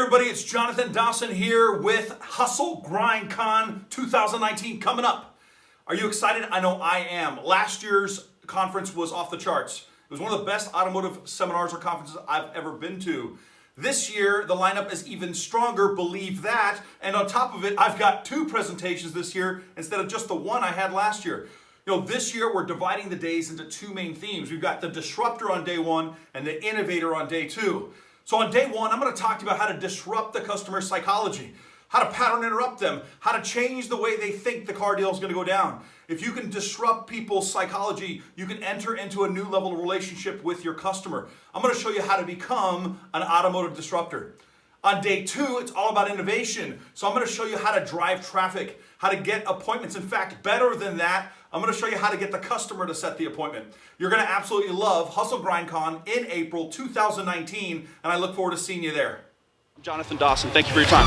everybody, it's Jonathan Dawson here with Hustle Grind Con 2019 coming up. Are you excited? I know I am. Last year's conference was off the charts. It was one of the best automotive seminars or conferences I've ever been to. This year, the lineup is even stronger, believe that. And on top of it, I've got 2 presentations this year instead of just the one I had last year. This year we're dividing the days into 2 main themes. We've got the disruptor on day 1 and the innovator on day 2. So on day 1, I'm going to talk to you about how to disrupt the customer's psychology, how to pattern interrupt them, how to change the way they think the car deal is going to go down. If you can disrupt people's psychology, you can enter into a new level of relationship with your customer. I'm going to show you how to become an automotive disruptor. On day 2, it's all about innovation. So I'm going to show you how to drive traffic, how to get appointments. In fact, better than that, I'm going to show you how to get the customer to set the appointment. You're going to absolutely love Hustle Grind Con in April 2019, and I look forward to seeing you there. I'm Jonathan Dawson. Thank you for your time.